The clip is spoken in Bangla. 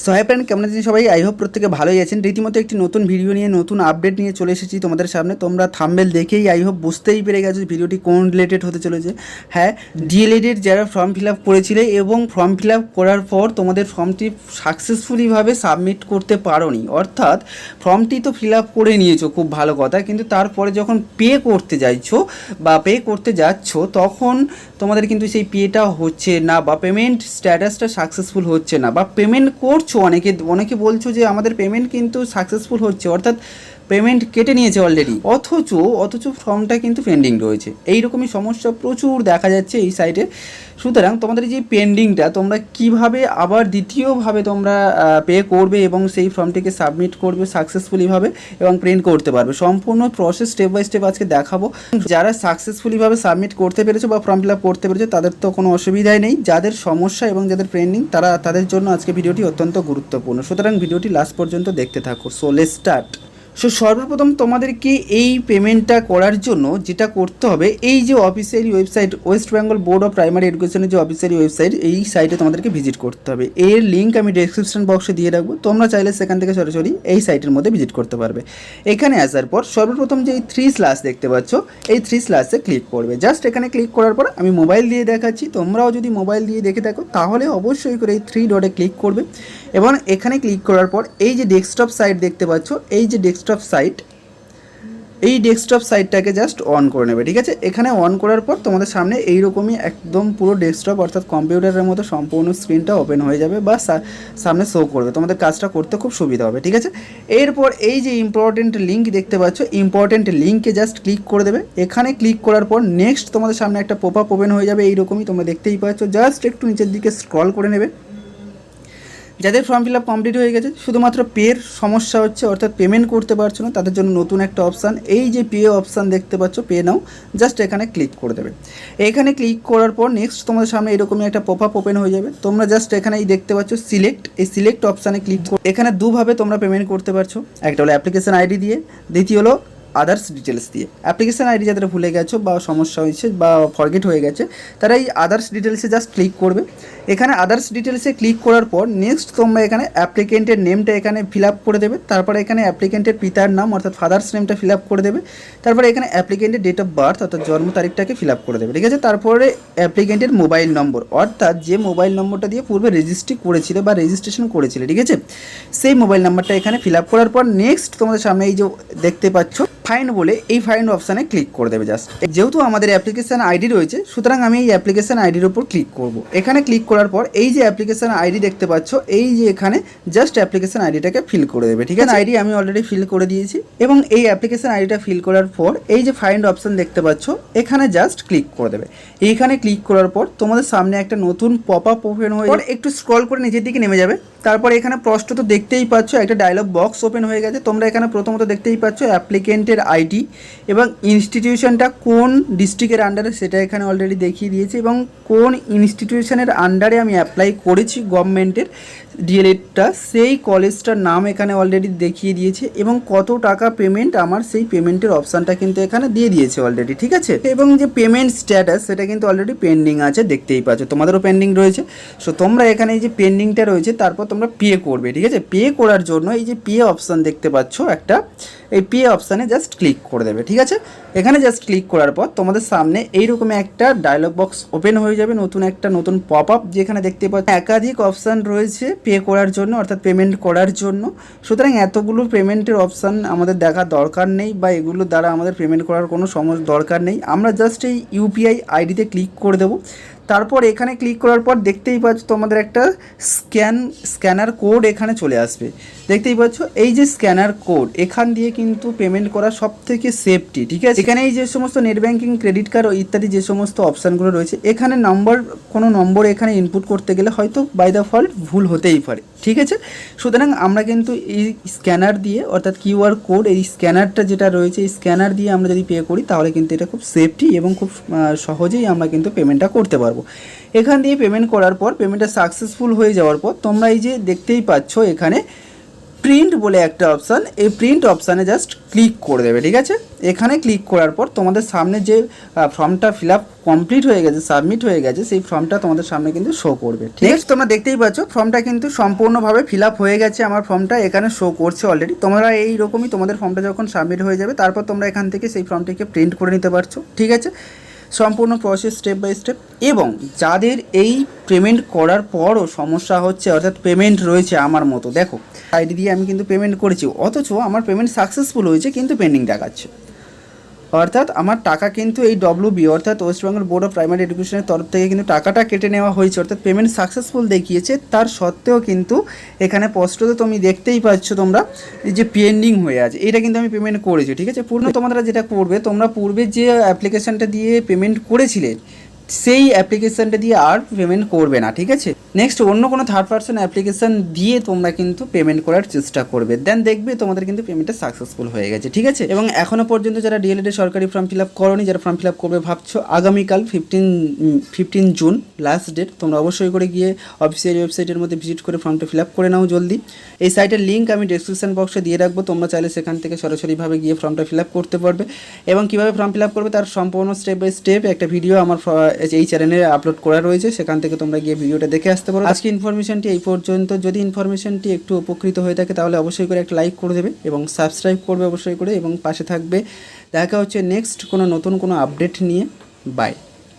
সো হাই ফ্রেন্ড, কেমন আছেন সবাই? আই হোপ প্রত্যেকে ভালোই আছেন। রীতিমতো একটি নতুন ভিডিও নিয়ে নতুন আপডেট নিয়ে চলে এসেছি তোমাদের সামনে। তোমরা থাম্বনেল দেখেই আই হোপ বুঝতেই পেরে গেছো ভিডিওটি কোন রিলেটেড হতে চলেছে। হ্যাঁ, ডিএলএডের যারা ফর্ম ফিল আপ করেছিলে এবং ফর্ম ফিল আপ করার পর তোমাদের ফর্মটি সাকসেসফুলিভাবে সাবমিট করতে পারোনি, অর্থাৎ ফর্মটি তো ফিল আপ করে নিয়েছো, খুব ভালো কথা, কিন্তু তারপরে যখন পে করতে যাচ্ছো বা পে করতে যাচ্ছ তখন তোমাদের কিন্তু সেই পেটা হচ্ছে না বা পেমেন্ট স্ট্যাটাসটা সাকসেসফুল হচ্ছে না, বা পেমেন্ট করছো, অনেকে বলছো যে আমাদের পেমেন্ট কিন্তু সাকসেসফুল হচ্ছে, অর্থাৎ পেমেন্ট কেটে নিয়েছে অলরেডি, অথচ ফর্মটা কিন্তু পেন্ডিং রয়েছে। এইরকমই সমস্যা প্রচুর দেখা যাচ্ছে এই সাইটে। সুতরাং তোমাদের যে পেন্ডিংটা তোমরা কিভাবে আবার দ্বিতীয়ভাবে তোমরা পে করবে এবং সেই ফর্মটিকে সাবমিট করবে সাকসেসফুলিভাবে এবং প্রিন্ট করতে পারবে, সম্পূর্ণ প্রসেস স্টেপ বাই স্টেপ আজকে দেখাবো। যারা সাকসেসফুলিভাবে সাবমিট করতে পেরেছো বা ফর্ম ফিল আপ করতে পেরেছো তাদের তো কোনো অসুবিধাই নেই, যাদের সমস্যা এবং যাদের পেন্ডিং তাদের জন্য আজকে ভিডিওটি অত্যন্ত গুরুত্বপূর্ণ। সুতরাং ভিডিওটি লাস্ট পর্যন্ত দেখতে থাকো। So let's start. সর্বপ্রথম তোমাদেরকে এই পেমেন্টটা করার জন্য যেটা করতে হবে, এই যে officially website, West Bengal board of primary এডুকেশনের যে অফিসিয়ালি ওয়েবসাইট, এই সাইটে তোমাদেরকে ভিজিট করতে হবে। এর লিঙ্ক আমি ডেসক্রিপশন বক্সে দিয়ে রাখবো, তোমরা চাইলে সেখান থেকে সরাসরি এই সাইটের মধ্যে ভিজিট করতে পারবে। এখানে আসার পর সর্বপ্রথম যে এই 3 স্ল্যাশ দেখতে পাচ্ছ, এই 3 স্ল্যাশে ক্লিক করবে। জাস্ট এখানে ক্লিক করার পর আমি মোবাইল দিয়ে দেখাচ্ছি, তোমরাও যদি মোবাইল দিয়ে দেখে থাকো তাহলে অবশ্যই করে এই 3 ডটে ক্লিক করবে এবং এখানে ক্লিক করার পর এই যে ডেস্কটপ সাইট দেখতে পাচ্ছ, এই যে ডেস্কটপ সাইট, এই ডেস্কটপ সাইটটাকে জাস্ট অন করে নেবে। ঠিক আছে, এখানে অন করার পর তোমাদের সামনে এইরকমই একদম পুরো ডেস্কটপ অর্থাৎ কম্পিউটারের মতো সম্পূর্ণ স্ক্রিনটা ওপেন হয়ে যাবে বা সামনে শো করবে, তোমাদের কাজটা করতে খুব সুবিধা হবে। ঠিক আছে, এরপর এই যে ইম্পর্টেন্ট লিঙ্ক দেখতে পাচ্ছ, ইম্পর্টেন্ট লিঙ্কে জাস্ট ক্লিক করে দেবে। এখানে ক্লিক করার পর নেক্সট তোমাদের সামনে একটা পপ আপ ওপেন হয়ে যাবে, এইরকমই তোমরা দেখতেই পাচ্ছ। জাস্ট একটু নিচের দিকে স্ক্রল করে নেবে। যাদের ফর্ম ফিল আপ কমপ্লিট হয়ে গেছে, শুধুমাত্র পের সমস্যা হচ্ছে অর্থাৎ পেমেন্ট করতে পারছো না, তাদের জন্য নতুন একটা অপশান, এই যে পে অপশান দেখতে পাচ্ছ, পে নাও, জাস্ট এখানে ক্লিক করে দেবে। এখানে ক্লিক করার পর নেক্সট তোমাদের সামনে এরকমই একটা পপ আপ ওপেন হয়ে যাবে। তোমরা জাস্ট এখানে এই দেখতে পাচ্ছ সিলেক্ট, এই সিলেক্ট অপশানে ক্লিক করে এখানে দুভাবে তোমরা পেমেন্ট করতে পারছো, একটা হলো অ্যাপ্লিকেশন আইডি দিয়ে, দ্বিতীয় হলো আদার্স ডিটেলস দিয়ে। অ্যাপ্লিকেশন আইডি যাদের ভুলে গেছো বা সমস্যা হয়েছে বা ফরগেট হয়ে গেছে তারা এই আদার্স ডিটেলসে জাস্ট ক্লিক করবে। এখানে আদার্স ডিটেলসে ক্লিক করার পর নেক্সট তোমরা এখানে অ্যাপ্লিকেন্টের নেমটা এখানে ফিল আপ করে দেবে, তারপরে এখানে অ্যাপ্লিকেন্টের পিতার নাম অর্থাৎ ফাদার্স নেমটা ফিল আপ করে দেবে, তারপরে এখানে অ্যাপ্লিকেন্টের ডেট অফ বার্থ অর্থাৎ জন্ম তারিখটাকে ফিল আপ করে দেবে। ঠিক আছে, তারপরে অ্যাপ্লিকেন্টের মোবাইল নম্বর অর্থাৎ যে মোবাইল নম্বরটা দিয়ে পূর্বে রেজিস্ট্রি করেছিলে বা রেজিস্ট্রেশন করেছিলে, ঠিক আছে, সেই মোবাইল নাম্বারটা এখানে ফিল আপ করার পর নেক্সট তোমাদের সামনে এই যে দেখতে পাচ্ছ ফাইন্ড বলে, এই ফাইন্ড অপশানে ক্লিক করে দেবে। জাস্ট যেহেতু আমাদের অ্যাপ্লিকেশান আইডি রয়েছে সুতরাং আমি এই অ্যাপ্লিকেশান আইডির উপর ক্লিক করব। এখানে ক্লিক করার পর এই যে অ্যাপ্লিকেশান আইডি দেখতে পাচ্ছ, এই যে এখানে জাস্ট অ্যাপ্লিকেশান আইডিটাকে ফিল করে দেবে। ঠিক আছে, আইডি আমি অলরেডি ফিল করে দিয়েছি এবং এই অ্যাপ্লিকেশান আইডিটা ফিল করার পর এই যে ফাইন্ড অপশান দেখতে পাচ্ছ, এখানে জাস্ট ক্লিক করে দেবে। এইখানে ক্লিক করার পর তোমাদের সামনে একটা নতুন পপ আপ ওপেন হয়ে একটু স্ক্রল করে নিচের দিকে নেমে যাবে। তারপর এখানে প্রশ্ন তো দেখতেই পাচ্ছ, একটা ডায়লগ বক্স ওপেন হয়ে গেছে। তোমরা এখানে প্রথমত দেখতেই পাচ্ছ অ্যাপ্লিকেন্টের আইডি এবং ইনস্টিটিউশনটা কোন ডিস্ট্রিক্টের আন্ডারে সেটা এখানে অলরেডি দেখিয়ে দিয়েছে এবং কোন ইনস্টিটিউশনের আন্ডারে আমি অ্যাপ্লাই করেছি গভর্নমেন্টের ডিএলএডটা, সেই কলেজটার নাম এখানে অলরেডি দেখিয়ে দিয়েছে এবং কত টাকা পেমেন্ট আমার, সেই পেমেন্টের অপশানটা কিন্তু এখানে দিয়ে দিয়েছে অলরেডি। ঠিক আছে, এবং যে পেমেন্ট স্ট্যাটাস সেটা কিন্তু অলরেডি পেন্ডিং আছে, দেখতেই পাচ্ছ, তোমাদেরও পেন্ডিং রয়েছে। সো তোমরা এখানে এই যে পেন্ডিংটা রয়েছে তারপর তোমরা পে করবে। ঠিক আছে, পে করার জন্য এই যে পে অপশান দেখতে পাচ্ছ একটা, এই পে অপশানে জাস্ট ক্লিক করে দেবে। ঠিক আছে, এখানে জাস্ট ক্লিক করার পর তোমাদের সামনে এইরকম একটা ডায়লগ বক্স ওপেন হয়ে যাবে, নতুন পপ আপ, যেখানে দেখতে পাচ্ছ একাধিক অপশান রয়েছে পে করার জন্য অর্থাৎ পেমেন্ট করার জন্য। সুতরাং এতগুলো পেমেন্টের অপশান আমাদের দেখার দরকার নেই বা এগুলো দ্বারা আমাদের পেমেন্ট করার কোনো দরকার নেই। আমরা জাস্ট এই ইউপিআই আইডিতে ক্লিক করে দেবো। তারপর এখানে ক্লিক করার পর দেখতেই পাচ্ছ তোমাদের একটা স্ক্যানার কোড এখানে চলে আসবে, দেখতেই পাচ্ছ এই যে স্ক্যানার কোড, এখান দিয়ে কিন্তু পেমেন্ট করা সব থেকে সেফটি। ঠিক আছে, এখানে এই যে সমস্ত নেট ব্যাঙ্কিং, ক্রেডিট কার্ড ইত্যাদি যে সমস্ত অপশানগুলো রয়েছে, এখানে কোনো নম্বর এখানে ইনপুট করতে গেলে হয়তো বাই দ্য ফল্ট ভুল হতেই পারে। ঠিক আছে, সুতরাং আমরা কিন্তু এই স্ক্যানার দিয়ে অর্থাৎ কিউআর কোড, এই স্ক্যানারটা যেটা রয়েছে এই স্ক্যানার দিয়ে আমরা যদি পে করি তাহলে কিন্তু এটা খুব সেফটি এবং খুব সহজেই আমরা কিন্তু পেমেন্টটা করতে পারবো। এখান দিয়ে পেমেন্ট করার পর পেমেন্টটা সাকসেসফুল হয়ে যাওয়ার পর তোমরা এই যে দেখতেই পাচ্ছ এখানে প্রিন্ট বলে একটা অপশান, এই প্রিন্ট অপশানে জাস্ট ক্লিক করে দেবে, ঠিক আছে। এখানে ক্লিক করার পর তোমাদের সামনে যে ফর্মটা ফিল আপ কমপ্লিট হয়ে গেছে, সাবমিট হয়ে গেছে, সেই ফর্মটা তোমাদের সামনে কিন্তু শো করবে। ঠিক আছে, তোমরা দেখতেই পাচ্ছ ফর্মটা কিন্তু সম্পূর্ণভাবে ফিল আপ হয়ে গেছে। আমার ফর্মটা এখানে শো করছে অলরেডি। তোমরা এইরকমই তোমাদের ফর্মটা যখন সাবমিট হয়ে যাবে তারপর তোমরা এখান থেকে সেই ফর্মটিকে প্রিন্ট করে নিতে পারছো, ঠিক আছে। সম্পূর্ণ প্রসেস স্টেপ বাই স্টেপ। এবং যাদের এই পেমেন্ট করার পরও সমস্যা হচ্ছে, অর্থাৎ পেমেন্ট রয়েছে আমার মতো, দেখো আইডি দিয়ে আমি কিন্তু পেমেন্ট করেছি, অথচ আমার পেমেন্ট সাকসেসফুল হয়েছে কিন্তু পেন্ডিং দেখাচ্ছে। অর্থাৎ আমার টাকা কিন্তু এই WB অর্থাৎ West Bengal board of primary এডুকেশনের তরফ থেকে কিন্তু টাকাটা কেটে নেওয়া হয়েছে, অর্থাৎ পেমেন্ট সাকসেসফুল দেখিয়েছে। তার সত্ত্বেও কিন্তু এখানে স্পষ্টত তুমি দেখতেই পাচ্ছ তোমরা যে পেন্ডিং হয়ে আছে। এটা কিন্তু আমি পেমেন্ট করেছি, ঠিক আছে। তোমরা যেটা করবে, তোমরা পূর্বে যে অ্যাপ্লিকেশানটা দিয়ে পেমেন্ট করেছিলে সেই অ্যাপ্লিকেশানটা দিয়ে আর পেমেন্ট করবে না, ঠিক আছে। নেক্সট অন্য কোনো থার্ড পার্সন অ্যাপ্লিকেশান দিয়ে তোমরা কিন্তু পেমেন্ট করার চেষ্টা করবে, দেন দেখবে তোমাদের কিন্তু পেমেন্টটা সাকসেসফুল হয়ে গেছে, ঠিক আছে। এবং এখনও পর্যন্ত যারা DLED এর সরকারি ফর্ম ফিল আপ করোনি, যারা ফর্ম ফিল আপ করবে ভাবছো, আগামীকাল 15 জুন লাস্ট ডেট। তোমরা অবশ্যই করে গিয়ে অফিসিয়াল ওয়েবসাইটের মধ্যে ভিজিট করে ফর্মটা ফিল আপ করে নাও জলদি। এই সাইটের লিঙ্ক আমি ডেসক্রিপশন বক্সে দিয়ে রাখবো, তোমরা চাইলে সেখান থেকে সরাসরিভাবে গিয়ে ফর্মটা ফিল আপ করতে পারবে। এবং কীভাবে ফর্ম ফিল আপ করবে তার সম্পূর্ণ স্টেপ বাই স্টেপ একটা ভিডিও আমার এই চ্যানেলে আপলোড করা রয়েছে, সেখান থেকে তোমরা গিয়ে ভিডিওটা দেখে আসতে পারো। আজকে ইনফরমেশনটি এই পর্যন্ত। যদি ইনফরমেশনটি একটু উপকৃত হয়ে থাকে তাহলে অবশ্যই করে একটা লাইক করে দেবে এবং সাবস্ক্রাইব করবে অবশ্যই করে, এবং পাশে থাকবে। দেখা হচ্ছে নেক্সট কোনো নতুন কোনো আপডেট নিয়ে। বাই।